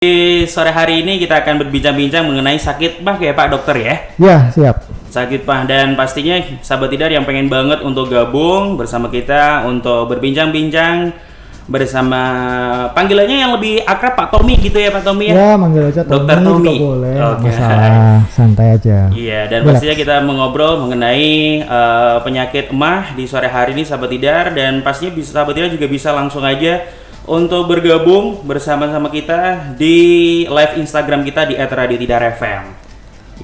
Di sore hari ini kita akan berbincang-bincang mengenai sakit mah ya Pak Dokter ya. Ya, siap. Sakit mah, dan pastinya sahabat tidar yang pengen banget untuk gabung bersama kita untuk berbincang-bincang bersama panggilannya yang lebih akrab Pak Tommy gitu ya Pak Tommy ya. Ya, manggil aja Dokter Tommy Tommy. juga boleh, Oke. masalah, santai aja. Iya, dan Relax. pastinya kita mengobrol mengenai penyakit emah di sore hari ini sahabat tidar, dan pastinya bisa sahabat tidar juga bisa langsung aja untuk bergabung bersama-sama kita di live Instagram kita di @radiotidar_fm.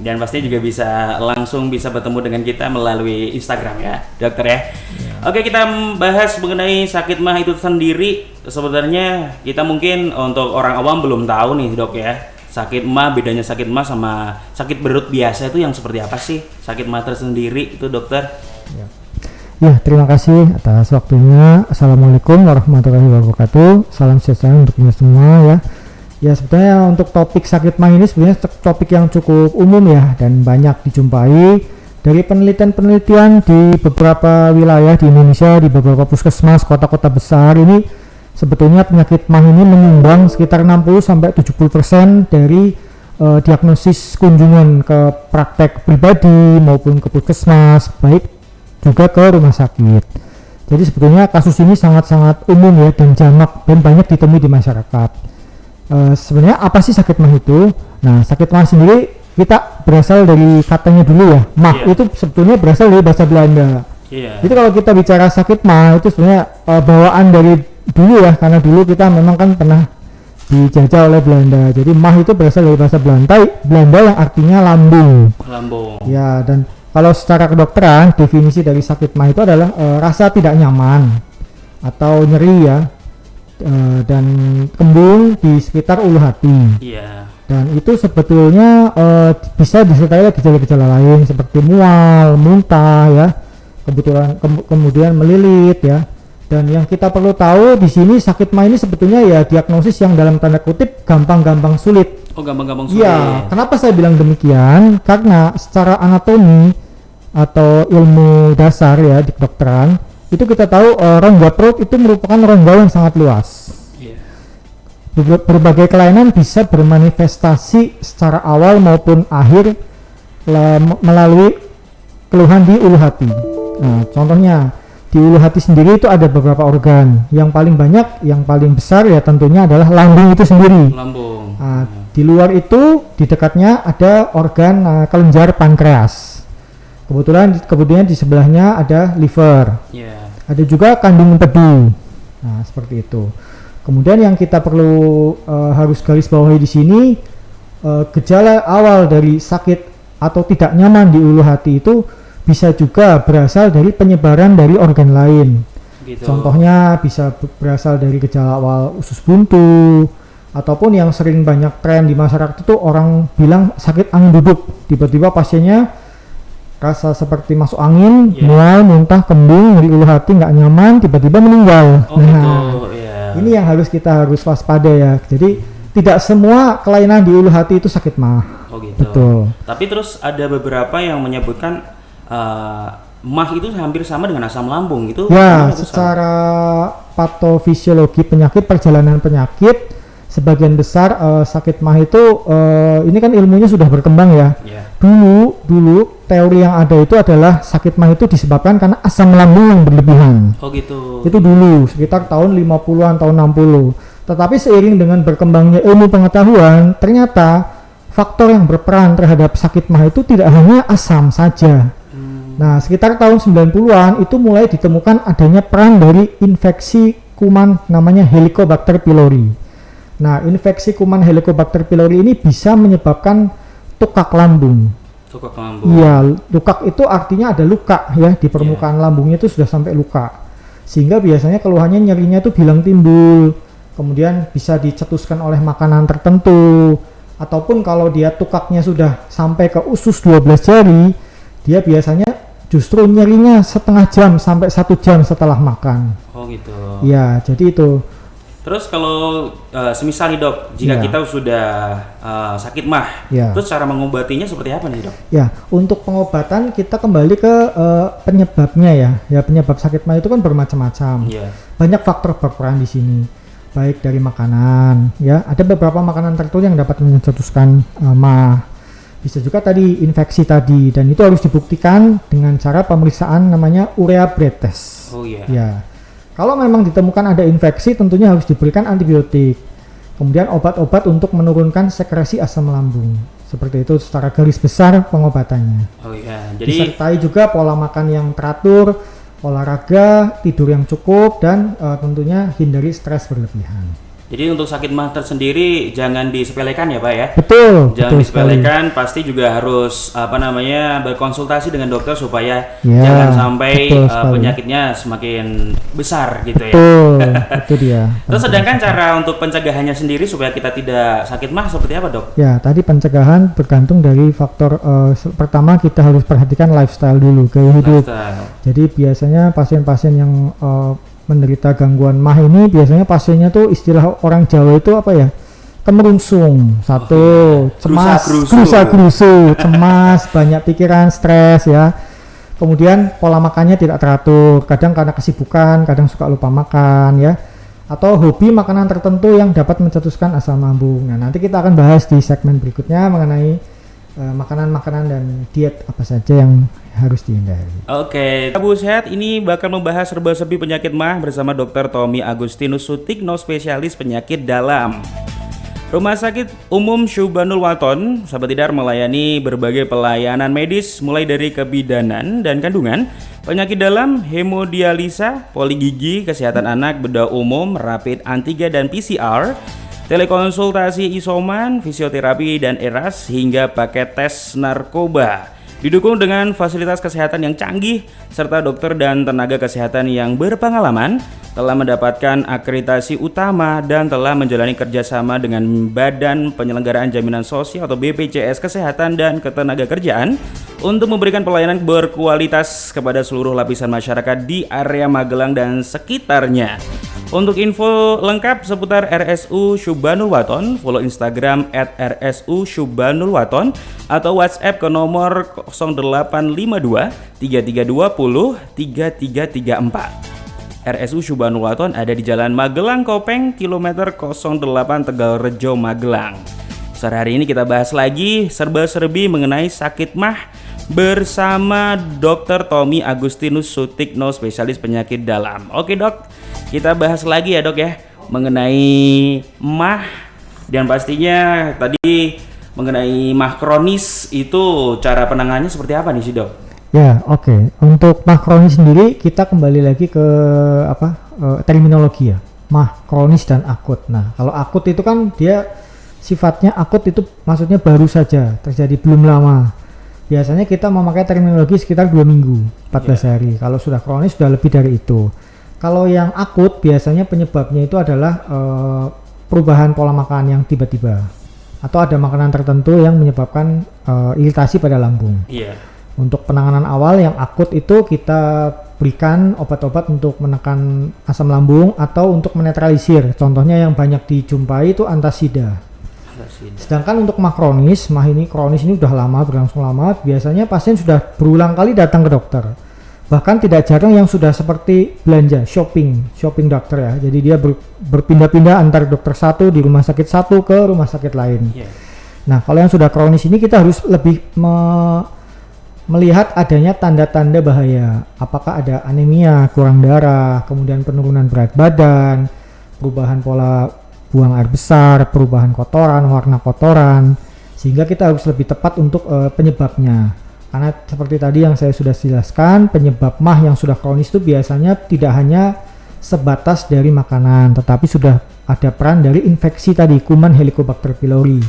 Dan pastinya juga bisa langsung bisa bertemu dengan kita melalui Instagram ya, Dokter ya. Oke, kita bahas mengenai sakit mah itu sendiri. Sebenarnya kita mungkin untuk orang awam belum tahu nih, Dok ya. Sakit mah, bedanya sakit mah sama sakit perut biasa itu yang seperti apa sih? Sakit mah tersendiri itu, Dokter. Ya, terima kasih atas waktunya. Assalamualaikum warahmatullahi wabarakatuh. Salam sejahtera untuk kita semua ya. Ya, sebetulnya untuk topik sakit mah ini sebenarnya topik yang cukup umum ya, dan banyak dijumpai dari penelitian-penelitian di beberapa wilayah di Indonesia, di beberapa puskesmas kota-kota besar. Ini sebetulnya penyakit mah ini menyumbang sekitar 60-70% dari diagnosis kunjungan ke praktek pribadi maupun ke puskesmas, baik juga ke rumah sakit. Jadi sebetulnya kasus ini sangat-sangat umum ya, dan jamak dan banyak ditemui di masyarakat. Sebenarnya apa sih sakit mah itu? Nah, sakit mah sendiri kita berasal dari katanya dulu ya. Mah itu sebetulnya berasal dari bahasa Belanda. Jadi kalau kita bicara sakit mah itu sebenarnya bawaan dari dulu ya, karena dulu kita memang kan pernah dijajah oleh Belanda. Jadi mah itu berasal dari bahasa Belanda yang artinya lambung. Lambung. Ya, dan kalau secara kedokteran definisi dari sakit mah itu adalah rasa tidak nyaman atau nyeri ya, dan kembung di sekitar ulu hati. Iya. Dan itu sebetulnya bisa disertai gejala-gejala lain seperti mual, muntah ya, kemudian melilit ya. Dan yang kita perlu tahu di sini sakit mah ini sebetulnya ya diagnosis yang dalam tanda kutip gampang-gampang sulit. Oh, gampang-gampang sulit. Iya, kenapa saya bilang demikian? Karena secara anatomi atau ilmu dasar ya di kedokteran, itu kita tahu rongga perut itu merupakan rongga yang sangat luas. Berbagai kelainan bisa bermanifestasi secara awal maupun akhir melalui keluhan di ulu hati. Nah, contohnya di ulu hati sendiri itu ada beberapa organ. Yang paling banyak, yang paling besar ya tentunya adalah lambung itu sendiri. Lambung. Nah, di luar itu di dekatnya ada organ kelenjar pankreas. Kemudian di sebelahnya ada liver. Ada juga kandung empedu. Nah, seperti itu. Kemudian yang kita perlu harus garis bawahi di sini, gejala awal dari sakit atau tidak nyaman di ulu hati itu bisa juga berasal dari penyebaran dari organ lain. Gitu. Contohnya bisa berasal dari gejala awal usus buntu, ataupun yang sering banyak tren di masyarakat itu orang bilang sakit angin duduk. Tiba-tiba pasiennya rasa seperti masuk angin, mual, muntah, kembung, nyeri ulu hati, nggak nyaman, tiba-tiba meninggal. Ini yang kita harus waspada ya. Jadi tidak semua kelainan di ulu hati itu sakit mah. Oh gitu. Betul. Tapi terus ada beberapa yang menyebutkan mah itu hampir sama dengan asam lambung itu. Ya, secara patofisiologi penyakit, perjalanan penyakit, sebagian besar sakit mah itu ini kan ilmunya sudah berkembang ya. Dulu teori yang ada itu adalah sakit mah itu disebabkan karena asam lambung yang berlebihan. Oh gitu. Itu dulu sekitar tahun 50-an, tahun 60. Tetapi seiring dengan berkembangnya ilmu pengetahuan, ternyata faktor yang berperan terhadap sakit mah itu tidak hanya asam saja. Nah, sekitar tahun 90-an itu mulai ditemukan adanya peran dari infeksi kuman namanya Helicobacter pylori. Nah, infeksi kuman Helicobacter pylori ini bisa menyebabkan tukak lambung. Tukak lambung. Iya, tukak itu artinya ada luka ya di permukaan lambungnya itu sudah sampai luka. Sehingga biasanya keluhannya nyerinya itu bilang timbul. Kemudian bisa dicetuskan oleh makanan tertentu, ataupun kalau dia tukaknya sudah sampai ke usus 12 jari, dia biasanya justru nyerinya setengah jam sampai 1 jam setelah makan. Oh gitu. Iya, jadi itu. Terus kalau semisal nih Dok, jika kita sudah sakit mah, terus cara mengobatinya seperti apa nih Dok? Ya, untuk pengobatan kita kembali ke penyebabnya ya. Ya, penyebab sakit mah itu kan bermacam-macam. Banyak faktor berperan di sini. baik dari makanan ya, ada beberapa makanan tertentu yang dapat mencetuskan MAH. Bisa juga tadi infeksi tadi, dan itu harus dibuktikan dengan cara pemeriksaan namanya urea breath test. Oh iya. Ya. Kalau memang ditemukan ada infeksi, tentunya harus diberikan antibiotik. Kemudian obat-obat untuk menurunkan sekresi asam lambung. Seperti itu secara garis besar pengobatannya. Oh iya. Jadi disertai juga pola makan yang teratur, olahraga, tidur yang cukup, dan tentunya hindari stres berlebihan. Jadi untuk sakit MAH tersendiri jangan disepelekan ya Pak ya? Betul. Jangan betul disepelekan, pasti juga harus berkonsultasi dengan dokter supaya jangan sampai penyakitnya semakin besar gitu ya. Betul, itu dia. Terus sedangkan cara untuk pencegahannya sendiri supaya kita tidak sakit MAH seperti apa dok? Ya, tadi pencegahan bergantung dari faktor pertama kita harus perhatikan lifestyle dulu, gaya hidup. Jadi biasanya pasien-pasien yang menderita gangguan MAH ini biasanya pasiennya tuh istilah orang Jawa itu apa ya, kemerungsung, cemas, gerusa-gerusu, cemas, banyak pikiran, stres ya. Kemudian pola makannya tidak teratur, kadang karena kesibukan, kadang suka lupa makan ya, atau hobi makanan tertentu yang dapat mencetuskan asam lambung. Nah, nanti kita akan bahas di segmen berikutnya mengenai makanan-makanan dan diet apa saja yang harus dihindari. Oke, Bu Sehat ini bakal membahas serba-serbi penyakit MAH bersama Dr. Tommy Agustinus Sutikno, spesialis penyakit dalam. Rumah Sakit Umum Syubbanul Waton, sahabat Tidar, melayani berbagai pelayanan medis mulai dari kebidanan dan kandungan, penyakit dalam, hemodialisa, poligigi, kesehatan anak, bedah umum, rapid antigen dan PCR, telekonsultasi isoman, fisioterapi dan ERAS, hingga paket tes narkoba. Didukung dengan fasilitas kesehatan yang canggih serta dokter dan tenaga kesehatan yang berpengalaman, telah mendapatkan akreditasi utama dan telah menjalani kerjasama dengan Badan Penyelenggaraan Jaminan Sosial atau BPJS Kesehatan dan Ketenagakerjaan untuk memberikan pelayanan berkualitas kepada seluruh lapisan masyarakat di area Magelang dan sekitarnya. Untuk info lengkap seputar RSU Syubbanul Waton, follow Instagram @RSU Syubbanul Waton atau WhatsApp ke nomor 0852 3320 3334. RSU Syubbanul Waton ada di Jalan Magelang Kopeng, kilometer 08 Tegalrejo, Magelang. Sore hari ini kita bahas lagi serba-serbi mengenai sakit MAH bersama Dr. Tommy Agustinus Sutikno, spesialis penyakit dalam. Oke dok, kita bahas lagi ya dok ya mengenai MAH, dan pastinya tadi mengenai MAH kronis itu cara penanganannya seperti apa nih sih dok? Ya, oke. Untuk MAH kronis sendiri kita kembali lagi ke terminologi ya, MAH kronis dan akut. Nah, kalau akut itu kan dia sifatnya akut, itu maksudnya baru saja terjadi, belum lama. Biasanya kita memakai terminologi sekitar 2 minggu, 14 hari. Kalau sudah kronis sudah lebih dari itu. Kalau yang akut biasanya penyebabnya itu adalah perubahan pola makan yang tiba-tiba, atau ada makanan tertentu yang menyebabkan iritasi pada lambung. Untuk penanganan awal yang akut itu kita berikan obat-obat untuk menekan asam lambung atau untuk menetralisir. Contohnya yang banyak dijumpai itu antasida. Sedangkan untuk MAH kronis, MAH ini kronis ini udah lama, berlangsung lama, biasanya pasien sudah berulang kali datang ke dokter. Bahkan tidak jarang yang sudah seperti belanja, shopping dokter ya. Jadi dia berpindah-pindah antar dokter satu, di rumah sakit satu ke rumah sakit lain. Nah, kalau yang sudah kronis ini kita harus lebih melihat adanya tanda-tanda bahaya. Apakah ada anemia, kurang darah, kemudian penurunan berat badan, perubahan pola buang air besar, perubahan kotoran, warna kotoran, sehingga kita harus lebih tepat untuk penyebabnya. Karena seperti tadi yang saya sudah jelaskan, penyebab MAH yang sudah kronis itu biasanya tidak hanya sebatas dari makanan, tetapi sudah ada peran dari infeksi tadi, kuman Helicobacter pylori.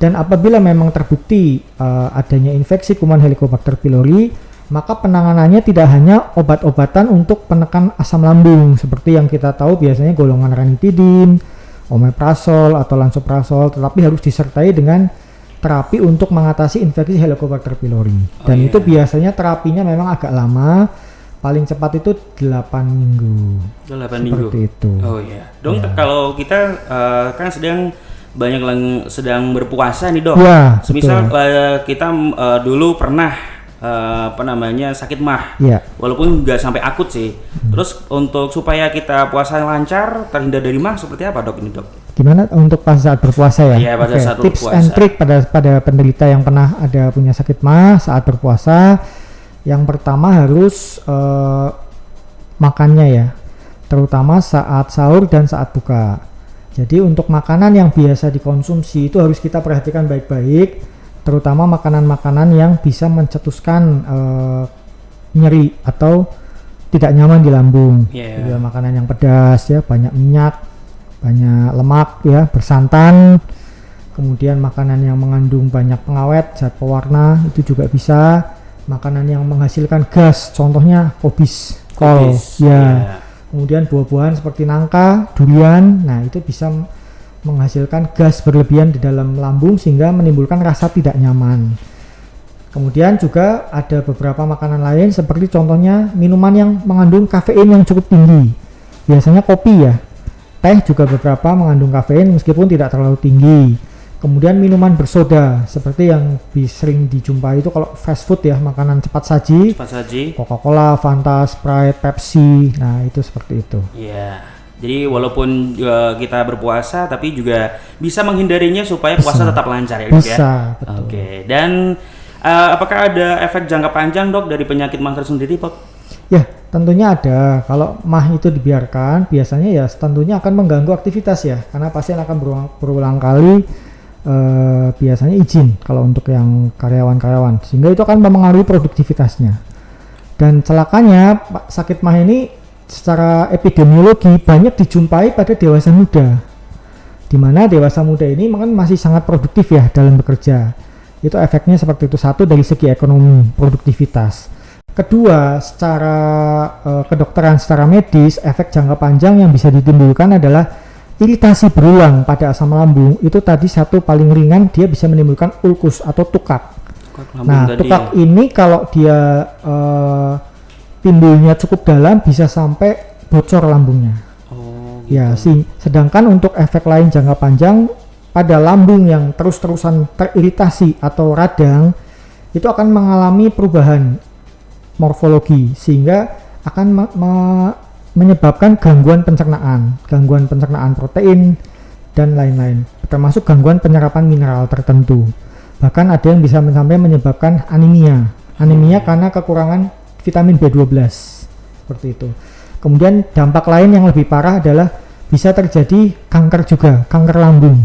Dan apabila memang terbukti adanya infeksi kuman Helicobacter pylori, maka penanganannya tidak hanya obat-obatan untuk penekan asam lambung seperti yang kita tahu biasanya golongan ranitidin, omeprazol atau lansoprazol, tetapi harus disertai dengan terapi untuk mengatasi infeksi Helicobacter pylori. Dan itu biasanya terapinya memang agak lama, paling cepat itu 8 minggu. 8 minggu. Seperti itu. Oh iya. Dong, kalau kita kan sedang berpuasa nih dok. Ya, semisal kita dulu pernah sakit mah. Iya. Walaupun nggak sampai akut sih. Terus untuk supaya kita puasa lancar, terhindar dari mah seperti apa dok ini dok? Gimana untuk pas saat berpuasa ya? Iya, pada saat Tips berpuasa. and trick pada penderita yang pernah ada punya sakit mah saat berpuasa. Yang pertama harus makannya ya, terutama saat sahur dan saat buka. Jadi untuk makanan yang biasa dikonsumsi itu harus kita perhatikan baik-baik, terutama makanan-makanan yang bisa mencetuskan nyeri atau tidak nyaman di lambung. Jadi makanan yang pedas ya, banyak minyak, banyak lemak ya, bersantan. Kemudian makanan yang mengandung banyak pengawet, zat pewarna itu juga bisa. Makanan yang menghasilkan gas, contohnya kol ya. Kemudian buah-buahan seperti nangka, durian, nah itu bisa menghasilkan gas berlebihan di dalam lambung sehingga menimbulkan rasa tidak nyaman. Kemudian juga ada beberapa makanan lain seperti contohnya minuman yang mengandung kafein yang cukup tinggi. Biasanya kopi ya. Teh juga beberapa mengandung kafein meskipun tidak terlalu tinggi. Kemudian minuman bersoda seperti yang sering dijumpai itu kalau fast food ya, makanan cepat saji. Coca-Cola, Fanta, Sprite, Pepsi. Nah, itu seperti itu. Iya. Jadi walaupun kita berpuasa tapi juga bisa menghindarinya supaya puasa tetap lancar ya, Dok ya. Bisa, betul. Oke. Dan apakah ada efek jangka panjang Dok dari penyakit mah tersendiri, Pak? Ya, tentunya ada. Kalau mah itu dibiarkan, biasanya ya tentunya akan mengganggu aktivitas ya, karena pasien akan berulang kali biasanya izin kalau untuk yang karyawan-karyawan, sehingga itu akan mempengaruhi produktivitasnya. Dan celakanya sakit mah ini secara epidemiologi banyak dijumpai pada dewasa muda, di mana dewasa muda ini masih sangat produktif ya dalam bekerja. Itu efeknya seperti itu, satu dari segi ekonomi, produktivitas. Kedua, secara kedokteran, secara medis, efek jangka panjang yang bisa ditimbulkan adalah iritasi berulang pada asam lambung. Itu tadi satu paling ringan, dia bisa menimbulkan ulkus atau tukak. Nah, tukak ini kalau dia timbulnya cukup dalam bisa sampai bocor lambungnya. Gitu. Ya, sedangkan untuk efek lain jangka panjang pada lambung yang terus-terusan teriritasi atau radang, itu akan mengalami perubahan morfologi sehingga akan menyebabkan gangguan pencernaan protein dan lain-lain, termasuk gangguan penyerapan mineral tertentu. Bahkan ada yang bisa sampai menyebabkan anemia karena kekurangan vitamin B12 seperti itu. Kemudian dampak lain yang lebih parah adalah bisa terjadi kanker juga, kanker lambung.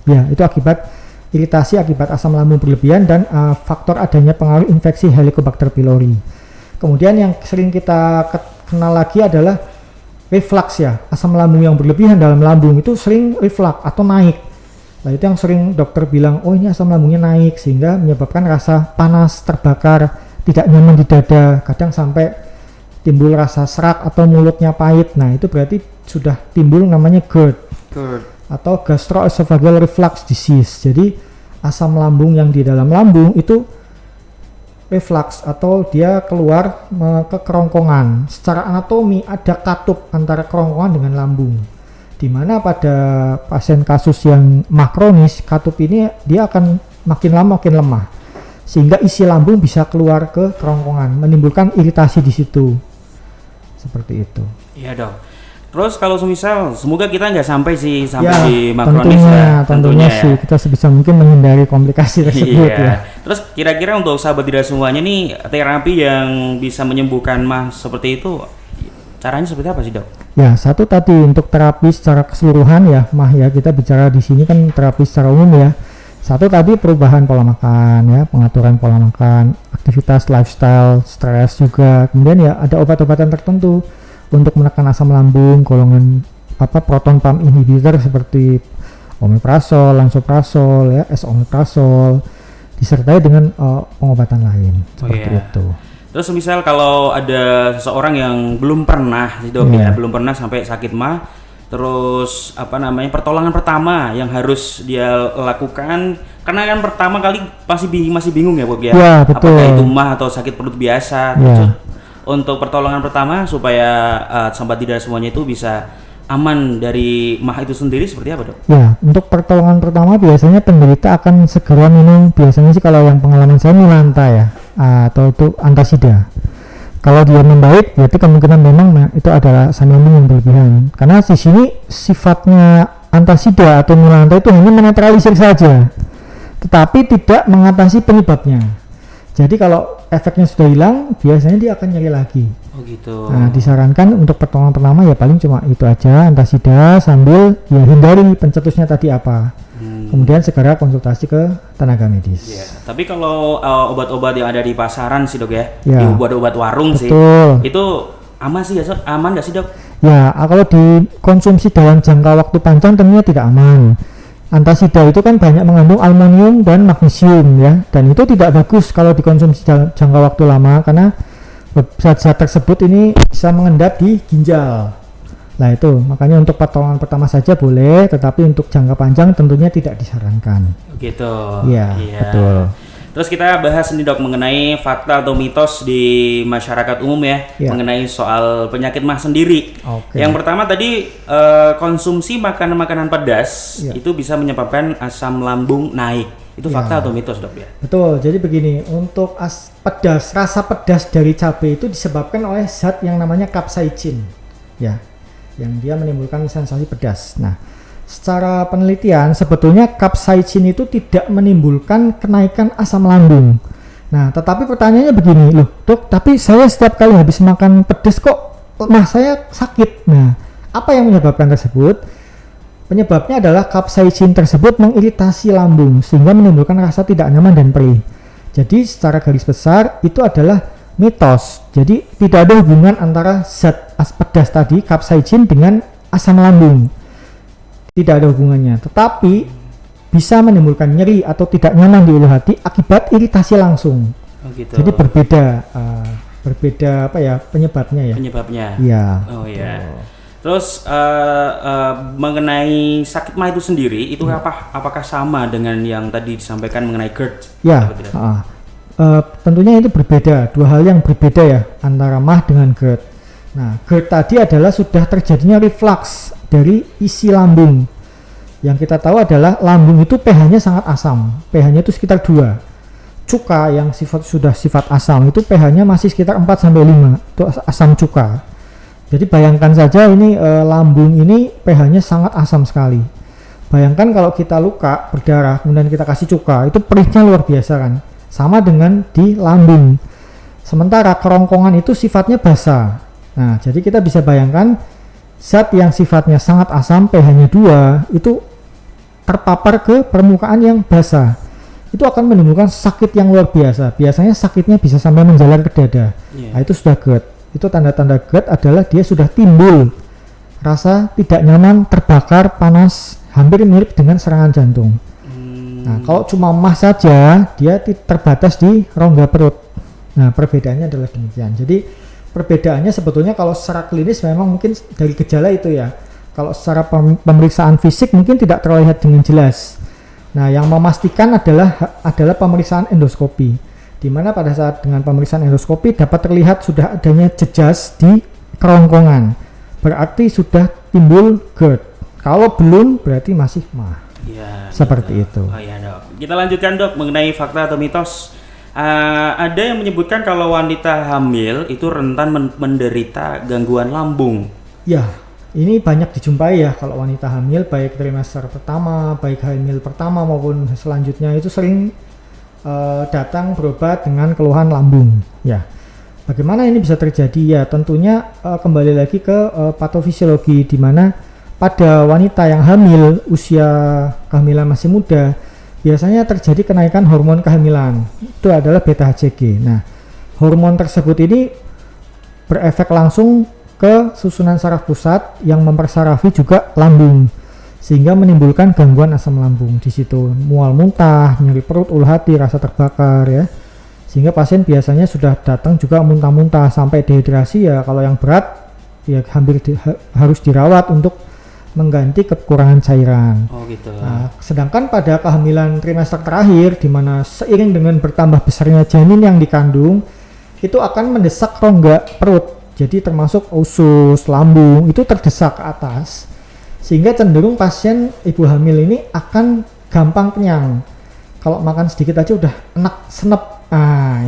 Ya, itu akibat iritasi akibat asam lambung berlebihan dan faktor adanya pengaruh infeksi Helicobacter pylori. Kemudian yang sering kita kenal lagi adalah reflux ya, asam lambung yang berlebihan dalam lambung itu sering reflux atau naik. Nah, itu yang sering dokter bilang, oh ini asam lambungnya naik sehingga menyebabkan rasa panas, terbakar, tidak nyaman di dada, kadang sampai timbul rasa serak atau mulutnya pahit. Nah, itu berarti sudah timbul namanya GERD atau gastroesophageal reflux disease. Jadi asam lambung yang di dalam lambung itu reflux atau dia keluar ke kerongkongan. Secara anatomi ada katup antara kerongkongan dengan lambung, di mana pada pasien kasus yang mah kronis, katup ini dia akan makin lama makin lemah sehingga isi lambung bisa keluar ke kerongkongan, menimbulkan iritasi di situ. Seperti itu. Iya, Dok. Terus kalau semisal, semoga kita nggak sampai sih ya, di mah kronis tentunya sih kita sebisa mungkin menghindari komplikasi tersebut ya. Terus kira-kira untuk sahabat tidak semuanya nih, terapi yang bisa menyembuhkan mah seperti itu caranya seperti apa sih, Dok? Ya, satu tadi untuk terapi secara keseluruhan ya, mah ya, kita bicara di sini kan terapi secara umum ya. Satu tadi perubahan pola makan ya, pengaturan pola makan, aktivitas lifestyle, stres juga. Kemudian ya ada obat-obatan tertentu untuk menekan asam lambung, golongan proton pump inhibitor seperti omeprazol, lansoprazol ya, esomeprazol, disertai dengan pengobatan lain seperti itu. Terus misal kalau ada seseorang yang belum pernah Dok ya, belum pernah sampai sakit mah, terus pertolongan pertama yang harus dia lakukan, karena kan pertama kali masih bingung ya, Bob ya. Ya, betul. Apakah itu mah atau sakit perut biasa? Ya. Untuk pertolongan pertama supaya sahabat tidak semuanya itu bisa aman dari mah itu sendiri seperti apa, Dok? Ya, untuk pertolongan pertama biasanya penderita akan segera minum, biasanya sih kalau yang pengalaman saya Milanta ya. atau itu antasida. Kalau dia membaik, berarti kemungkinan memang itu adalah asam lambung yang berlebihan. Karena di sini sifatnya antasida atau milanta itu hanya menetralisir saja, tetapi tidak mengatasi penyebabnya. Jadi kalau efeknya sudah hilang, biasanya dia akan nyeri lagi. Oh gitu. Nah, disarankan untuk pertolongan pertama ya paling cuma itu aja, antasida, sambil ya hindari pencetusnya tadi apa. Kemudian segera konsultasi ke tenaga medis. Yeah. Tapi kalau obat-obat yang ada di pasaran sih dok ya, Ya. di obat-obat warung sih, Betul. itu aman sih ya, aman nggak sih dok? Ya, kalau dikonsumsi dalam jangka waktu panjang tentunya tidak aman. Antasida itu kan banyak mengandung aluminium dan magnesium ya, dan itu tidak bagus kalau dikonsumsi dalam jangka waktu lama karena zat-zat tersebut ini bisa mengendap di ginjal. Nah itu, makanya untuk pertolongan pertama saja boleh, tetapi untuk jangka panjang tentunya tidak disarankan. Gitu. Iya, betul. Terus kita bahas nih dok mengenai fakta atau mitos di masyarakat umum ya, mengenai soal penyakit mah sendiri. Yang pertama tadi konsumsi makanan-makanan pedas itu bisa menyebabkan asam lambung naik. Itu fakta atau mitos dok ya? Betul. Jadi begini, untuk rasa pedas dari cabai itu disebabkan oleh zat yang namanya capsaicin, ya, yang dia menimbulkan sensasi pedas. Nah, secara penelitian sebetulnya capsaicin itu tidak menimbulkan kenaikan asam lambung. Nah, tetapi pertanyaannya begini, loh dok, tapi saya setiap kali habis makan pedas kok mah saya sakit. Nah, apa yang menyebabkan tersebut? Penyebabnya adalah capsaicin tersebut mengiritasi lambung sehingga menimbulkan rasa tidak nyaman dan perih. Jadi secara garis besar itu adalah mitos. Jadi tidak ada hubungan antara zat pedas tadi, capsaicin, dengan asam lambung. Tidak ada hubungannya. Tetapi bisa menimbulkan nyeri atau tidak nyaman di ulu hati akibat iritasi langsung. Oh gitu. Jadi berbeda apa ya penyebabnya ya? Penyebabnya. Iya. Oh iya. Terus mengenai sakit mah itu sendiri itu apakah sama dengan yang tadi disampaikan mengenai GERD? Ya. Tentunya itu berbeda, dua hal yang berbeda ya antara mah dengan GERD. Nah, GERD tadi adalah sudah terjadinya reflux dari isi lambung. Yang kita tahu adalah lambung itu pH-nya sangat asam, pH-nya itu sekitar 2. Cuka yang sudah sifat asam itu pH-nya masih sekitar 4-5, itu asam cuka. Jadi bayangkan saja ini lambung ini pH-nya sangat asam sekali. Bayangkan kalau kita luka berdarah kemudian kita kasih cuka, itu perihnya luar biasa kan. Sama dengan di lambung. Sementara kerongkongan itu sifatnya basah. Nah, jadi kita bisa bayangkan zat yang sifatnya sangat asam pH-nya 2 itu terpapar ke permukaan yang basah. Itu akan menimbulkan sakit yang luar biasa. Biasanya sakitnya bisa sampai menjalar ke dada. Nah, itu sudah GERD. Itu tanda-tanda GERD adalah dia sudah timbul rasa tidak nyaman, terbakar, panas, hampir mirip dengan serangan jantung. Nah, kalau cuma mah saja, dia terbatas di rongga perut. Nah, perbedaannya adalah demikian. Jadi, perbedaannya sebetulnya kalau secara klinis memang mungkin dari gejala itu ya. Kalau secara pemeriksaan fisik mungkin tidak terlihat dengan jelas. Nah, yang memastikan adalah pemeriksaan endoskopi. Di mana pada saat dengan pemeriksaan endoskopi dapat terlihat sudah adanya jejas di kerongkongan. Berarti sudah timbul GERD. Kalau belum berarti masih mah. Ya, seperti gitu. itu. Oh ya dok. Kita lanjutkan dok mengenai fakta atau mitos. Ada yang menyebutkan kalau wanita hamil itu rentan menderita gangguan lambung. Ya, ini banyak dijumpai ya kalau wanita hamil baik trimester pertama, baik hamil pertama maupun selanjutnya itu sering datang berobat dengan keluhan lambung. Ya, bagaimana ini bisa terjadi? Ya, tentunya kembali lagi ke patofisiologi di mana pada wanita yang hamil, usia kehamilan masih muda, biasanya terjadi kenaikan hormon kehamilan. Itu adalah beta-HCG. Nah, hormon tersebut ini berefek langsung ke susunan saraf pusat yang mempersarafi juga lambung, sehingga menimbulkan gangguan asam lambung. Di situ mual muntah, nyeri perut, ulu hati, rasa terbakar ya. Sehingga pasien biasanya sudah datang juga muntah-muntah sampai dehidrasi ya. Kalau yang berat ya hampir harus dirawat untuk mengganti kekurangan cairan. Oh gitu. Nah, sedangkan pada kehamilan trimester terakhir, di mana seiring dengan bertambah besarnya janin yang dikandung, itu akan mendesak rongga perut. Jadi termasuk usus, lambung itu terdesak ke atas, sehingga cenderung pasien ibu hamil ini akan gampang kenyang. Kalau makan sedikit aja udah enak, senep,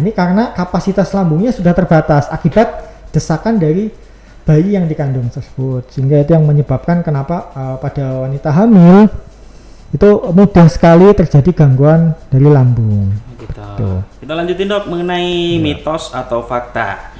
Ini karena kapasitas lambungnya sudah terbatas akibat desakan dari bayi yang dikandung tersebut, sehingga itu yang menyebabkan kenapa pada wanita hamil itu mudah sekali terjadi gangguan dari lambung. Gitu. Kita lanjutin dok mengenai mitos atau fakta.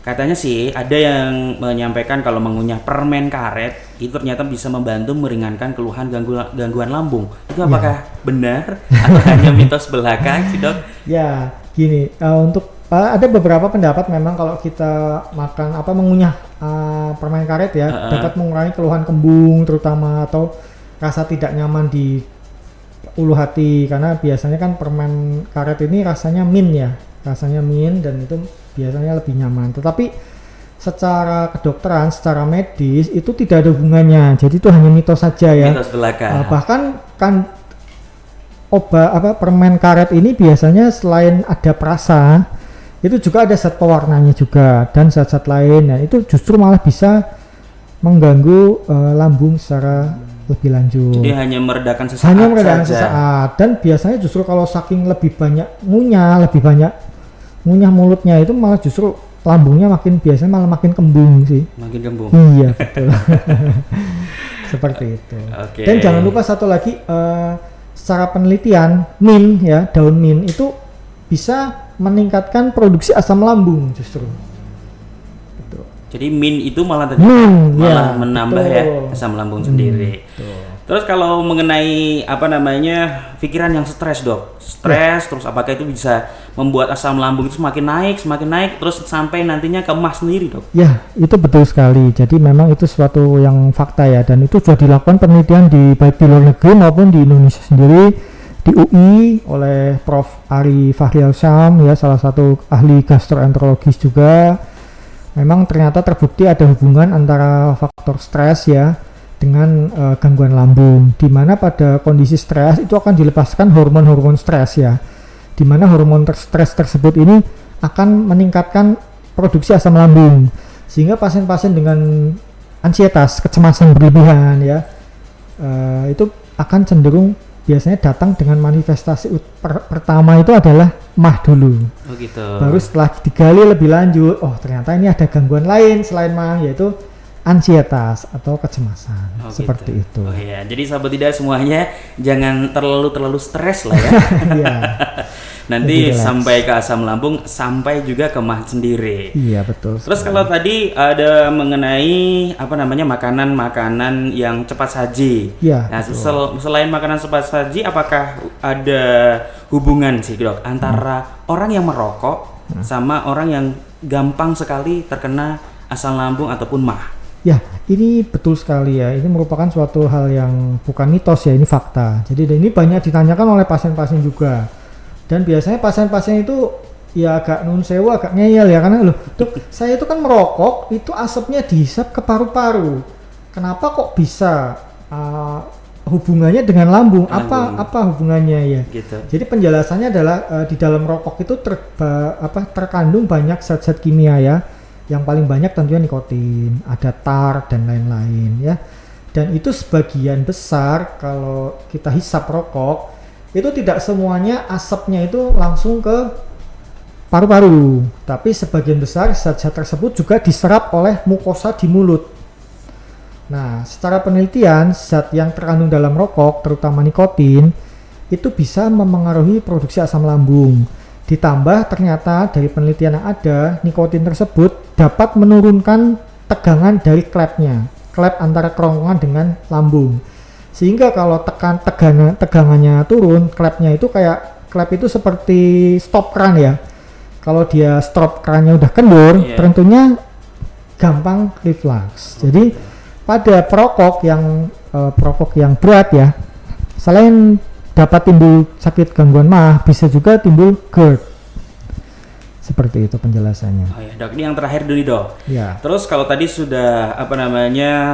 Katanya sih ada yang menyampaikan kalau mengunyah permen karet itu ternyata bisa membantu meringankan keluhan gangguan lambung. Itu apakah benar atau hanya mitos belaka sih dok? Ya, gini, untuk ada beberapa pendapat memang kalau kita mengunyah permen karet ya dapat mengurangi keluhan kembung terutama atau rasa tidak nyaman di ulu hati, karena biasanya kan permen karet ini rasanya mint dan itu biasanya lebih nyaman. Tetapi secara kedokteran, secara medis itu tidak ada hubungannya. Jadi itu hanya mitos saja ya. Mitos belaka. Bahkan kan permen karet ini biasanya selain ada perasa, itu juga ada zat pewarnanya juga dan zat-zat lain. Nah, itu justru malah bisa mengganggu lambung secara lebih lanjut. Jadi hanya meredakan sesaat. Dan biasanya justru kalau saking lebih banyak ngunyah mulutnya itu malah justru lambungnya malah makin kembung sih. Makin kembung. Iya betul. Seperti itu. Okay. Dan jangan lupa satu lagi, secara penelitian daun mint itu bisa meningkatkan produksi asam lambung justru. Betul. Jadi mint itu malah menambah betul. Ya asam lambung sendiri. Betul. Terus kalau mengenai pikiran yang stres dok, terus apakah itu bisa membuat asam lambung itu semakin naik terus sampai nantinya ke emah sendiri dok? Ya, itu betul sekali. Jadi memang itu suatu yang fakta ya, dan itu sudah dilakukan penelitian baik di luar negeri maupun di Indonesia sendiri, di UI oleh Prof. Ari Fahrial Syam ya, salah satu ahli gastroenterologis juga. Memang ternyata terbukti ada hubungan antara faktor stres ya dengan gangguan lambung, di mana pada kondisi stres itu akan dilepaskan hormon-hormon stres ya, di mana hormon stres tersebut ini akan meningkatkan produksi asam lambung, sehingga pasien-pasien dengan ansietas, kecemasan berlebihan ya, itu akan cenderung biasanya datang dengan manifestasi pertama itu adalah mah dulu. Oh gitu. Baru setelah digali lebih lanjut, ternyata ini ada gangguan lain selain mah, yaitu ansietas atau kecemasan. Seperti itu. Oh iya, jadi sahabat tidak semuanya jangan terlalu stres lah ya. Iya. Nanti sampai ke asam lambung, sampai juga ke mah sendiri. Iya betul. Terus kalau tadi ada mengenai makanan-makanan yang cepat saji. Iya. Nah, selain makanan cepat saji, apakah ada hubungan sih dok antara orang yang merokok sama orang yang gampang sekali terkena asam lambung ataupun mah? Ya, ini betul sekali ya. Ini merupakan suatu hal yang bukan mitos ya, ini fakta. Jadi ini banyak ditanyakan oleh pasien-pasien juga. Dan biasanya pasien-pasien itu ya agak nun sewu, agak ngeyel ya, karena dok, saya itu kan merokok, itu asapnya dihisap ke paru-paru. Kenapa kok bisa hubungannya dengan lambung? Apa hubungannya ya? Gitu. Jadi penjelasannya adalah di dalam rokok itu terkandung banyak zat-zat kimia ya. Yang paling banyak tentunya nikotin, ada tar dan lain-lain ya. Dan itu sebagian besar kalau kita hisap rokok itu tidak semuanya asapnya itu langsung ke paru-paru, tapi sebagian besar zat-zat tersebut juga diserap oleh mukosa di mulut. Nah, secara penelitian zat yang terkandung dalam rokok, terutama nikotin, itu bisa memengaruhi produksi asam lambung. Ditambah ternyata dari penelitian yang ada, nikotin tersebut dapat menurunkan tegangan dari klep antara kerongkongan dengan lambung. Sehingga kalau tegangannya turun, klepnya itu kayak klep itu seperti stop keran ya. Kalau dia stop kerannya udah kendur, tentunya gampang reflux. Jadi pada perokok yang berat ya, selain dapat timbul sakit gangguan mah, bisa juga timbul GERD. Seperti itu penjelasannya. Oh ya dok, ini yang terakhir dulu dok. Ya. Terus kalau tadi sudah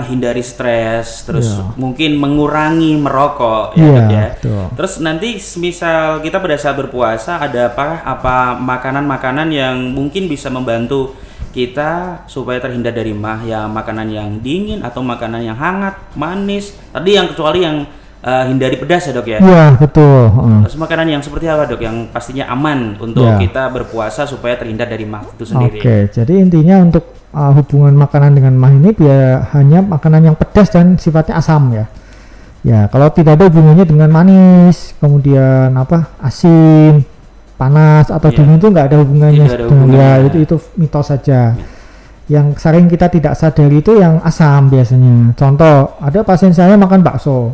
hindari stres, terus mungkin mengurangi merokok ya dok ya. Betul. Terus nanti misal kita pada saat berpuasa ada apa makanan-makanan yang mungkin bisa membantu kita supaya terhindar dari mah, ya makanan yang dingin atau makanan yang hangat, manis. Tadi yang kecuali yang hindari pedas ya dok ya. Iya betul. Terus makanan yang seperti apa dok yang pastinya aman untuk kita berpuasa supaya terhindar dari mah itu sendiri? Oke, jadi intinya untuk hubungan makanan dengan mah ini hanya makanan yang pedas dan sifatnya asam ya. Ya, kalau tidak ada hubungannya dengan manis, kemudian asin, panas atau dingin itu nggak ada hubungannya. Itu mitos saja. Yang sering kita tidak sadari itu yang asam biasanya. Contoh, ada pasien saya makan bakso.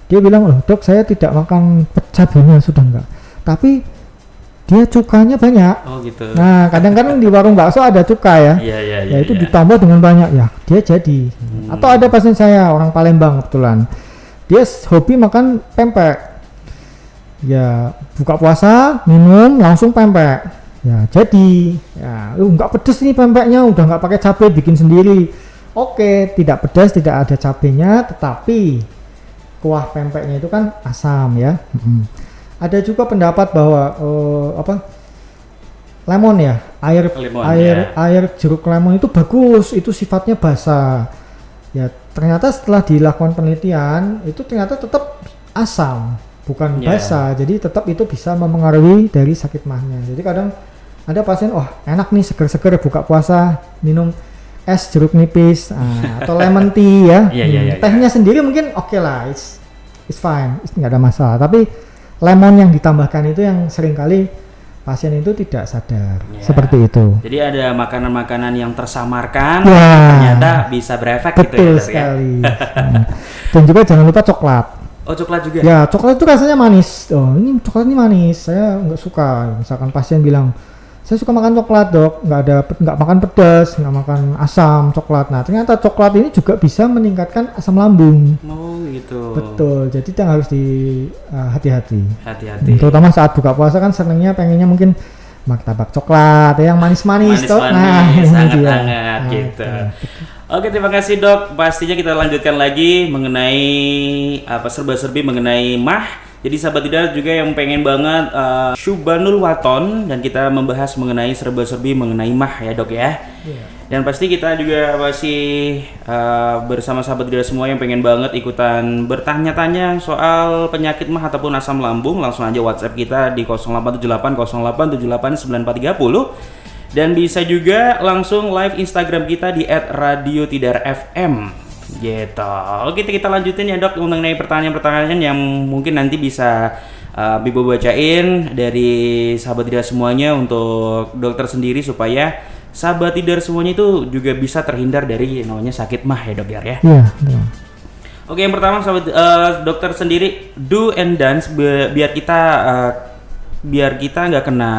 Dia bilang, loh dok saya tidak makan cabenya, sudah enggak. Tapi dia cukanya banyak. Oh gitu. Nah kadang-kadang di warung bakso ada cuka ya. Ya itu ditambah dengan banyak ya, dia jadi. Atau ada pasien saya orang Palembang kebetulan. Dia hobi makan pempek. Ya buka puasa minum langsung pempek. Ya jadi ya nggak pedes nih pempeknya, udah nggak pakai cabai bikin sendiri. Oke, tidak pedas, tidak ada cabenya, tetapi kuah pempeknya itu kan asam ya. Ada juga pendapat bahwa lemon ya, air jeruk lemon itu bagus, itu sifatnya basah. Ya ternyata setelah dilakukan penelitian itu ternyata tetap asam, bukan basah. Jadi tetap itu bisa mempengaruhi dari sakit mahnya. Jadi kadang ada pasien, enak nih seger-seger buka puasa minum es jeruk nipis atau lemon tea ya. Tehnya sendiri mungkin oke lah, it's fine, nggak ada masalah. Tapi lemon yang ditambahkan itu yang seringkali pasien itu tidak sadar seperti itu. Jadi ada makanan-makanan yang tersamarkan ternyata bisa berefek gitu ya. Betul sekali. Dan juga jangan lupa coklat. Oh coklat juga? Ya coklat itu rasanya manis. Oh ini coklat ini manis, saya nggak suka. Misalkan pasien bilang, saya suka makan coklat dok, nggak makan pedas, nggak makan asam coklat. Nah ternyata coklat ini juga bisa meningkatkan asam lambung. Oh gitu. Betul, jadi yang harus hati-hati. Terutama saat buka puasa kan senangnya pengennya mungkin martabak coklat, yang manis-manis toh. Nah hangat gitu. Oke, terima kasih dok. Pastinya kita lanjutkan lagi mengenai serba-serbi mengenai mah. Jadi sahabat Tidar juga yang pengen banget Syubanul Waton, dan kita membahas mengenai serba-serbi mengenai mah ya dok ya. Dan pasti kita juga masih bersama sahabat Tidar semua yang pengen banget ikutan bertanya-tanya soal penyakit mah ataupun asam lambung. Langsung aja WhatsApp kita di 0878087830, dan bisa juga langsung live Instagram kita di @radiotidarfm. Gitu. Oke, kita lanjutin ya dok mengenai pertanyaan-pertanyaan yang mungkin nanti bisa Bibo bacain dari sahabat Tidar semuanya untuk dokter sendiri, supaya sahabat Tidar semuanya itu juga bisa terhindar dari namanya sakit mah ya dok ya. Iya. Oke, yang pertama sahabat dokter sendiri, do and dance biar kita nggak kena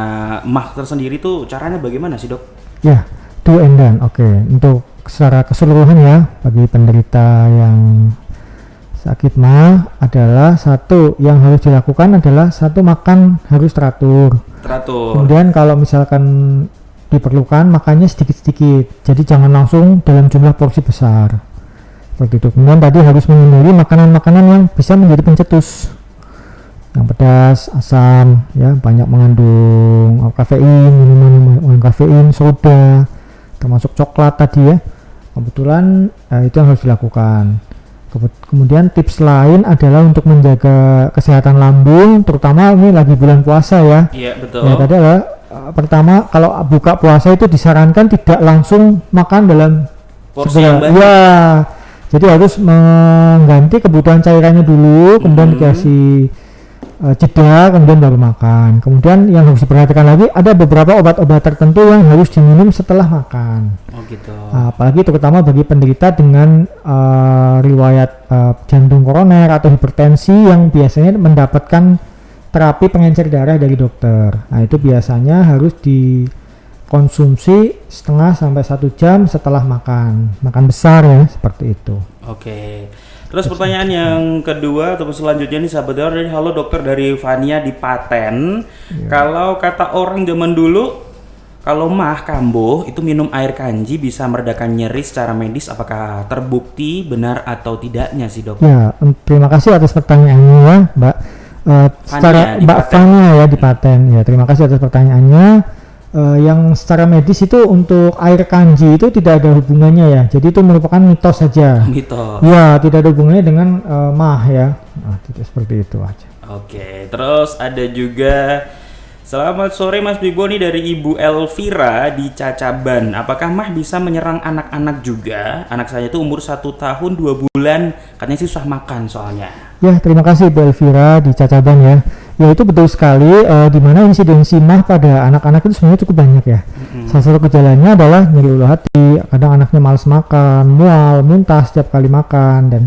mah tersendiri tuh caranya bagaimana sih dok? Ya, do and dance. Oke, untuk secara keseluruhan ya bagi penderita yang sakit mah adalah satu yang harus dilakukan adalah makan harus teratur. Kemudian kalau misalkan diperlukan makannya sedikit-sedikit, jadi jangan langsung dalam jumlah porsi besar seperti itu. Kemudian tadi harus menghindari makanan-makanan yang bisa menjadi pencetus, yang pedas, asam ya, banyak mengandung kafein, minuman kafein, soda, termasuk coklat tadi ya. Kebetulan itu yang harus dilakukan. Kemudian tips lain adalah untuk menjaga kesehatan lambung, terutama ini lagi bulan puasa ya. Iya betul. Ya tadi adalah pertama kalau buka puasa itu disarankan tidak langsung makan dalam porsi yang banyak. Ya, jadi harus mengganti kebutuhan cairannya dulu, kemudian dikasih jeda, kemudian baru makan. Kemudian yang harus diperhatikan lagi ada beberapa obat-obat tertentu yang harus diminum setelah makan. Oh gitu. Apalagi terutama bagi penderita dengan riwayat jantung koroner atau hipertensi yang biasanya mendapatkan terapi pengencer darah dari dokter. Nah itu biasanya harus dikonsumsi setengah sampai 1 jam setelah makan besar ya, seperti itu. Oke. Terus pertanyaan yang kedua ataupun selanjutnya nih sahabat Tidar, halo dokter, dari Fania di Paten. Kalau kata orang zaman dulu, kalau mah kambuh itu minum air kanji bisa meredakan nyeri secara medis, apakah terbukti benar atau tidaknya sih dok? Ya, terima kasih atas pertanyaannya ya Mbak. Secara Mbak Fania ya di Paten ya, terima kasih atas pertanyaannya. yang secara medis itu untuk air kanji itu tidak ada hubungannya ya. Jadi itu merupakan mitos saja. Mitos. Ya, tidak ada hubungannya dengan mah ya. Nah, tidak seperti itu aja. Oke, terus ada juga selamat sore Mas Bibo nih dari Ibu Elvira di Cacaban. Apakah mah bisa menyerang anak-anak juga? Anak saya itu umur 1 tahun 2 bulan, katanya sih susah makan soalnya. Ya, terima kasih Bu Elvira di Cacaban ya. Ya itu betul sekali, di mana insidensi mah pada anak-anak itu sebenarnya cukup banyak ya. Salah satu gejalanya adalah nyeri ulu hati, kadang anaknya malas makan, mual, muntah setiap kali makan, dan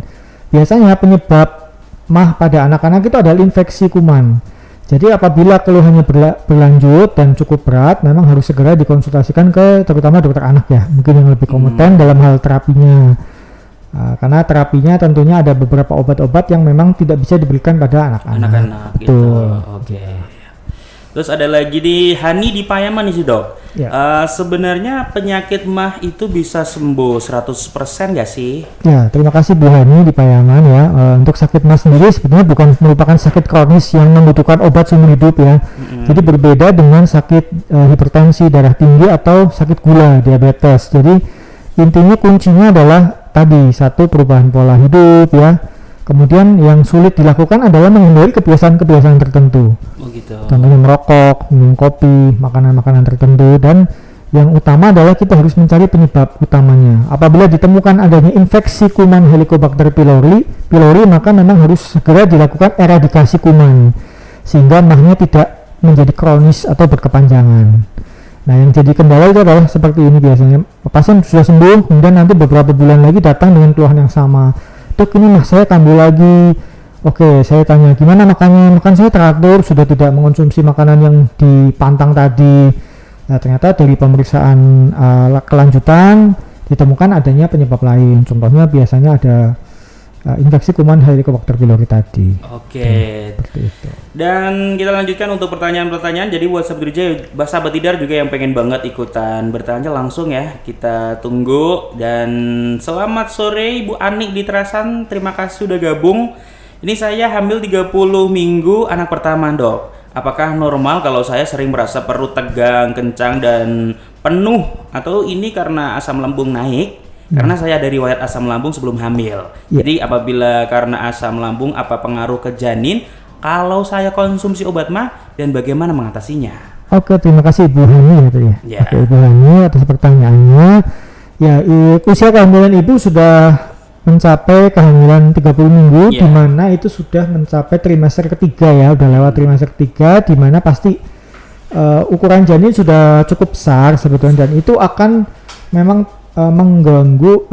biasanya penyebab mah pada anak-anak itu adalah infeksi kuman. Jadi apabila keluhannya berlanjut dan cukup berat, memang harus segera dikonsultasikan ke terutama dokter anak ya, mungkin yang lebih kompeten dalam hal terapinya. Karena terapinya tentunya ada beberapa obat-obat yang memang tidak bisa diberikan pada anak-anak. Anak-anak gitu. Oke. Terus ada lagi di Hani di Payaman nih sih dok. Ya. Sebenarnya penyakit mah itu bisa sembuh 100% nggak sih? Ya, terima kasih Bu Hani di Payaman ya. Untuk sakit mah sendiri sebenarnya bukan merupakan sakit kronis yang membutuhkan obat seumur hidup ya. Jadi berbeda dengan sakit hipertensi, darah tinggi atau sakit gula, diabetes. Jadi intinya kuncinya adalah tadi satu perubahan pola hidup ya. Kemudian yang sulit dilakukan adalah menghindari kebiasaan-kebiasaan tertentu. Oh gitu. Contohnya merokok, minum kopi, makanan-makanan tertentu, dan yang utama adalah kita harus mencari penyebab utamanya. Apabila ditemukan adanya infeksi kuman Helicobacter pylori, maka memang harus segera dilakukan eradikasi kuman sehingga mahnya tidak menjadi kronis atau berkepanjangan. Nah, yang jadi kendala itu adalah seperti ini biasanya. Pasien sudah sembuh, kemudian nanti beberapa bulan lagi datang dengan keluhan yang sama. Dok, ini mah saya kambuh lagi. Oke, saya tanya gimana makannya. Makan saya teratur, sudah tidak mengkonsumsi makanan yang dipantang tadi. Nah, ternyata dari pemeriksaan kelanjutan ditemukan adanya penyebab lain. Contohnya biasanya ada infeksi kuman Helicobacter pylori tadi. Oke. Seperti itu. Dan kita lanjutkan untuk pertanyaan-pertanyaan. Jadi buat sahabat Tidar juga yang pengen banget ikutan bertanya langsung ya, kita tunggu. Dan selamat sore Ibu Anik di Terasan, terima kasih sudah gabung. Ini saya hamil 30 minggu, anak pertama dok. Apakah normal kalau saya sering merasa perut tegang, kencang dan penuh, atau ini karena asam lambung naik? Karena saya ada riwayat asam lambung sebelum hamil. Jadi apabila karena asam lambung, apa pengaruh ke janin kalau saya konsumsi obat mah dan bagaimana mengatasinya? Oke, terima kasih Ibu Hani ya. Oke, Ibu Hani atas pertanyaannya. Ya, usia kehamilan Ibu sudah mencapai kehamilan 30 minggu, di mana itu sudah mencapai trimester ketiga ya, udah lewat trimester ketiga, di mana pasti ukuran janin sudah cukup besar sebetulnya, dan itu akan memang mengganggu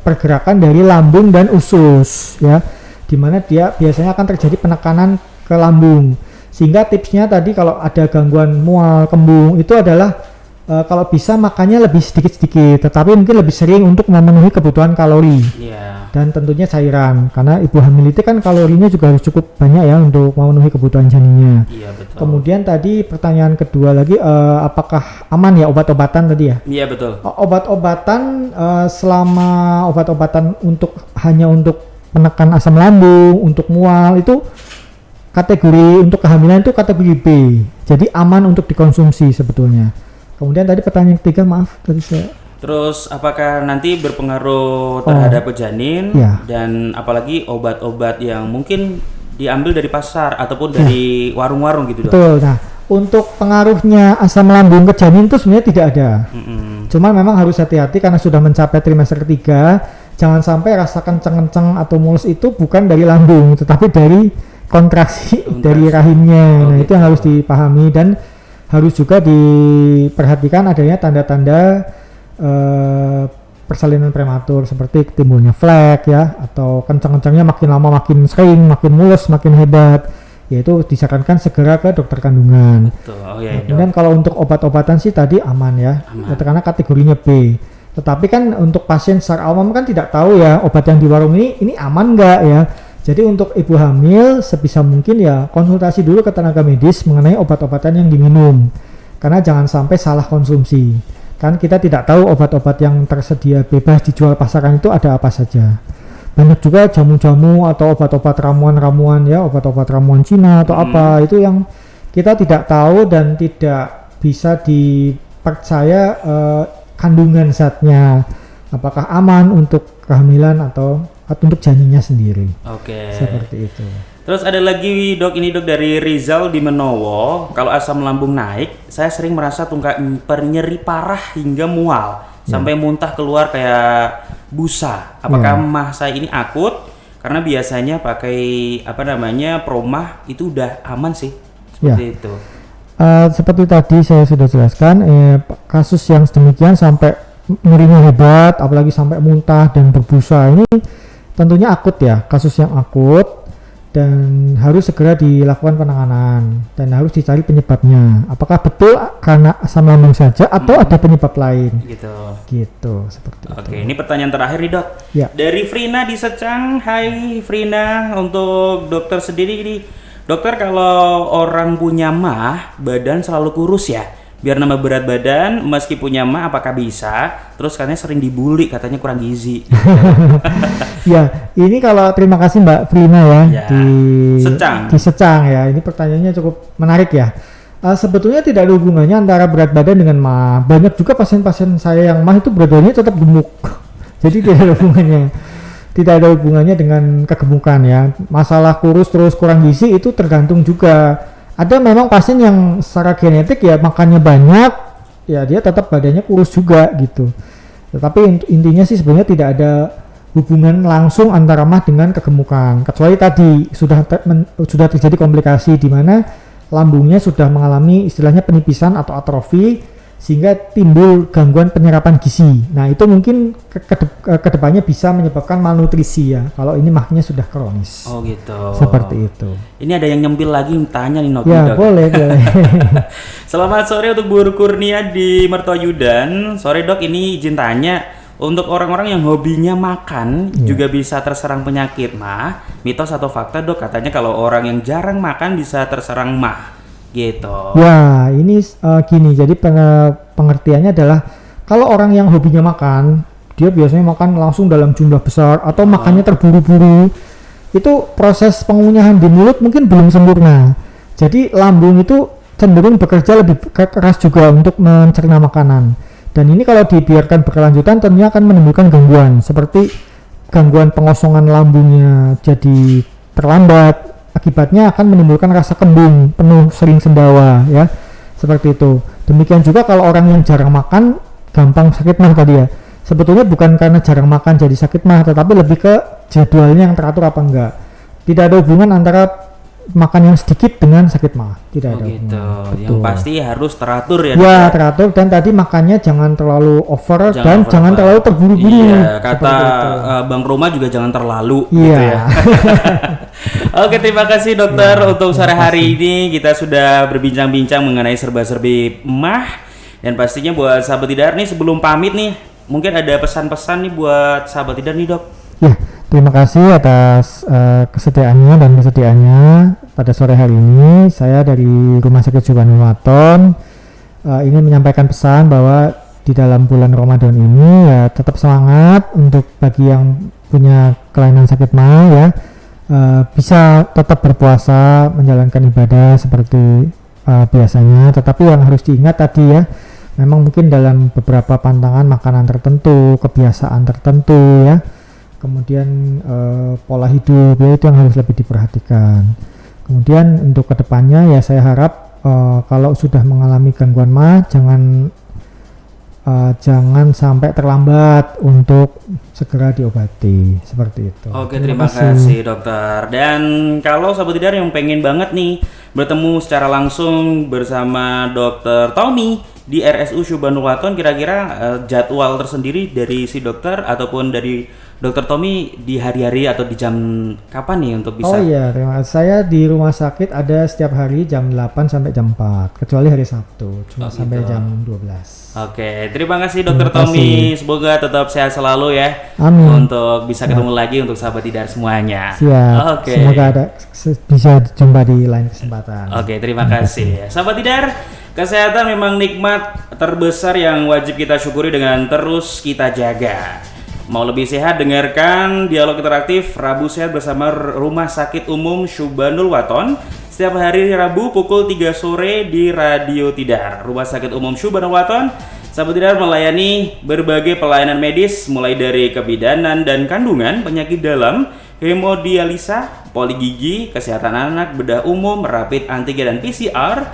pergerakan dari lambung dan usus ya, dimana dia biasanya akan terjadi penekanan ke lambung, sehingga tipsnya tadi kalau ada gangguan mual, kembung itu adalah kalau bisa makannya lebih sedikit-sedikit, tetapi mungkin lebih sering untuk memenuhi kebutuhan kalori dan tentunya cairan, karena ibu hamil itu kan kalorinya juga harus cukup banyak ya untuk memenuhi kebutuhan janinnya. Betul. Kemudian tadi pertanyaan kedua lagi, apakah aman ya obat-obatan tadi ya? Iya betul. Obat-obatan selama obat-obatan hanya untuk menekan asam lambung, untuk mual itu kategori untuk kehamilan itu kategori B, jadi aman untuk dikonsumsi sebetulnya. Kemudian tadi pertanyaan ketiga, maaf tadi saya. Terus apakah nanti berpengaruh terhadap janin dan apalagi obat-obat yang mungkin diambil dari pasar ataupun dari warung-warung gitu dok? Betul. Nah, untuk pengaruhnya asam lambung ke janin itu sebenarnya tidak ada. Cuma memang harus hati-hati karena sudah mencapai trimester ketiga, jangan sampai rasa kenceng-kenceng atau mulus itu bukan dari lambung, tetapi dari kontraksi dari rahimnya. Nah, itu yang harus dipahami, dan harus juga diperhatikan adanya tanda-tanda persalinan prematur seperti timbulnya flek ya, atau kencang-kencangnya makin lama makin sering, makin mulus, makin hebat, yaitu disarankan segera ke dokter kandungan. Kemudian kalau untuk obat-obatan sih tadi aman ya, karena kategorinya B. Tetapi kan untuk pasien secara umum kan tidak tahu ya obat yang di warung ini aman nggak ya. Jadi untuk ibu hamil sebisa mungkin ya konsultasi dulu ke tenaga medis mengenai obat-obatan yang diminum, karena jangan sampai salah konsumsi. Kan kita tidak tahu obat-obat yang tersedia bebas dijual pasaran itu ada apa saja. Banyak juga jamu-jamu atau obat-obat ramuan-ramuan ya, obat-obat ramuan Cina atau apa, itu yang kita tidak tahu dan tidak bisa dipercaya kandungan zatnya apakah aman untuk kehamilan atau untuk janinnya sendiri. Oke. Seperti itu. Terus ada lagi dok, ini dok dari Rizal di Menowo. Kalau asam lambung naik, saya sering merasa nyeri parah hingga mual sampai muntah keluar kayak busa. Apakah mah saya ini akut? Karena biasanya pakai promah itu udah aman sih. Seperti itu. Seperti tadi saya sudah jelaskan, kasus yang sedemikian sampai nyerinya hebat, apalagi sampai muntah dan berbusa, ini tentunya akut ya, kasus yang akut dan harus segera dilakukan penanganan dan harus dicari penyebabnya. Apakah betul karena asam lambung saja atau ada penyebab lain? Gitu seperti itu. Oke, ini pertanyaan terakhir nih dok. Ya. Dari Frina di Secang. Hai Frina, untuk dokter sendiri ini, dokter kalau orang punya mah badan selalu kurus ya, biar nambah berat badan meski punya mah apakah bisa? Terus katanya sering dibully, katanya kurang gizi. Ya, ini kalau terima kasih Mbak Frina ya, di Secang ya. Ini pertanyaannya cukup menarik ya. Sebetulnya tidak ada hubungannya antara berat badan dengan mah. Banyak juga pasien-pasien saya yang mah itu berat badannya tetap gemuk. Jadi tidak ada hubungannya dengan kegemukan ya. Masalah kurus terus kurang gizi itu tergantung juga. Ada memang pasien yang secara genetik ya makannya banyak, ya dia tetap badannya kurus juga gitu. Tetapi intinya sih sebenarnya tidak ada hubungan langsung antara mah dengan kegemukan. Kecuali tadi sudah terjadi komplikasi di mana lambungnya sudah mengalami istilahnya penipisan atau atrofi sehingga timbul gangguan penyerapan gizi. Nah itu mungkin kedepannya bisa menyebabkan malnutrisi ya, kalau ini mahnya sudah kronis. Oh gitu. Seperti itu. Ini ada yang nyempil lagi tanya nih ya, dok. boleh. Selamat sore untuk Bu Kurnia di Mertoyudan. Sore dok, ini izin tanya, untuk orang-orang yang hobinya makan juga bisa terserang penyakit mah, mitos atau fakta dok? Katanya kalau orang yang jarang makan bisa terserang mah gitu. Ya ini gini, jadi pengertiannya adalah kalau orang yang hobinya makan, dia biasanya makan langsung dalam jumlah besar atau makannya terburu-buru, itu proses pengunyahan di mulut mungkin belum sempurna, jadi lambung itu cenderung bekerja lebih keras juga untuk mencerna makanan, dan ini kalau dibiarkan berkelanjutan tentunya akan menimbulkan gangguan seperti gangguan pengosongan lambungnya jadi terlambat. Akibatnya akan menimbulkan rasa kembung, penuh, sering sendawa ya, seperti itu. Demikian juga kalau orang yang jarang makan gampang sakit mah tadi ya. Sebetulnya bukan karena jarang makan jadi sakit mah, tetapi lebih ke jadwalnya yang teratur apa enggak. Tidak ada hubungan antara makan yang sedikit dengan sakit mah, tidak ada gitu. Yang pasti harus teratur ya. Ya teratur, dan tadi makannya jangan terlalu over dan jangan terlalu terburu-buru. Iya, kata Bang Roma juga jangan terlalu. Iya. Gitu ya. Oke, terima kasih dokter untuk sore hari ini kita sudah berbincang-bincang mengenai serba-serbi mah, dan pastinya buat sahabat Tidar nih sebelum pamit nih mungkin ada pesan-pesan nih buat sahabat Tidar nih dok. Ya, terima kasih atas kesediaannya dan kesediaannya pada sore hari ini. Saya dari Rumah Sakit Subhanul Waton ingin menyampaikan pesan bahwa di dalam bulan Ramadan ini ya tetap semangat untuk bagi yang punya kelainan sakit mah ya, bisa tetap berpuasa, menjalankan ibadah seperti biasanya. Tetapi yang harus diingat tadi ya, memang mungkin dalam beberapa pantangan makanan tertentu, kebiasaan tertentu ya, kemudian pola hidup ya, itu yang harus lebih diperhatikan. Kemudian untuk kedepannya ya saya harap kalau sudah mengalami gangguan mah jangan sampai terlambat untuk segera diobati, seperti itu. Oke, terima kasih dokter. Dan kalau sahabat Tidar yang pengen banget nih bertemu secara langsung bersama dokter Tommy di RSU Subhanul Waton, kira-kira jadwal tersendiri dari si dokter ataupun dari dokter Tommy di hari-hari atau di jam kapan nih untuk bisa? Oh iya, terima kasih. Saya di rumah sakit ada setiap hari jam 8 sampai jam 4, kecuali hari Sabtu cuma sampai jam 12. Oke, terima kasih dokter Tommy. Semoga tetap sehat selalu ya. Amin. Untuk bisa ketemu lagi untuk sahabat Tidar semuanya. Siap. Oke. Semoga bisa jumpa di lain kesempatan. Oke, terima kasih. Sahabat Tidar, kesehatan memang nikmat terbesar yang wajib kita syukuri dengan terus kita jaga. Mau lebih sehat, dengarkan Dialog Interaktif Rabu Sehat bersama Rumah Sakit Umum Subhanul Waton setiap hari Rabu pukul 3 sore di Radio Tidar. Rumah Sakit Umum Syubhanul Waton sahabat Tidar melayani berbagai pelayanan medis mulai dari kebidanan dan kandungan, penyakit dalam, hemodialisa, poligigi, kesehatan anak, bedah umum, rapid antigen dan PCR,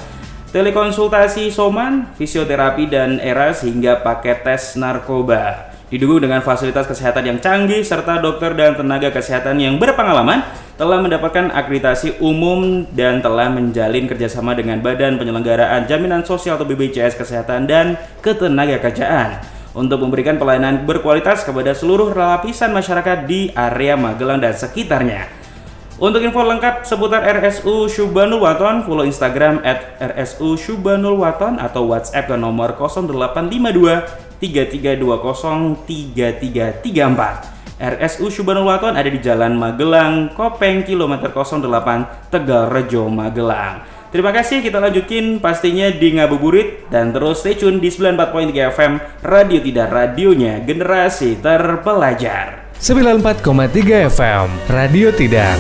telekonsultasi soman, fisioterapi dan eras hingga paket tes narkoba. Didukung dengan fasilitas kesehatan yang canggih serta dokter dan tenaga kesehatan yang berpengalaman, telah mendapatkan akreditasi umum dan telah menjalin kerjasama dengan Badan Penyelenggaraan Jaminan Sosial atau BPJS Kesehatan dan Ketenagakerjaan untuk memberikan pelayanan berkualitas kepada seluruh lapisan masyarakat di area Magelang dan sekitarnya. Untuk info lengkap seputar RSU Syubhanul Waton, follow Instagram @RSU Syubhanul Waton atau WhatsApp ke nomor 0852 3320 3334. RSU Syubhanul Waton ada di Jalan Magelang, Kopeng, kilometer 08, Tegalrejo, Magelang. Terima kasih, kita lanjutin pastinya di Ngabuburit dan terus stay tune di 94.3 FM Radio Tidar, radionya generasi terpelajar. 94,3 FM Radio Tidar.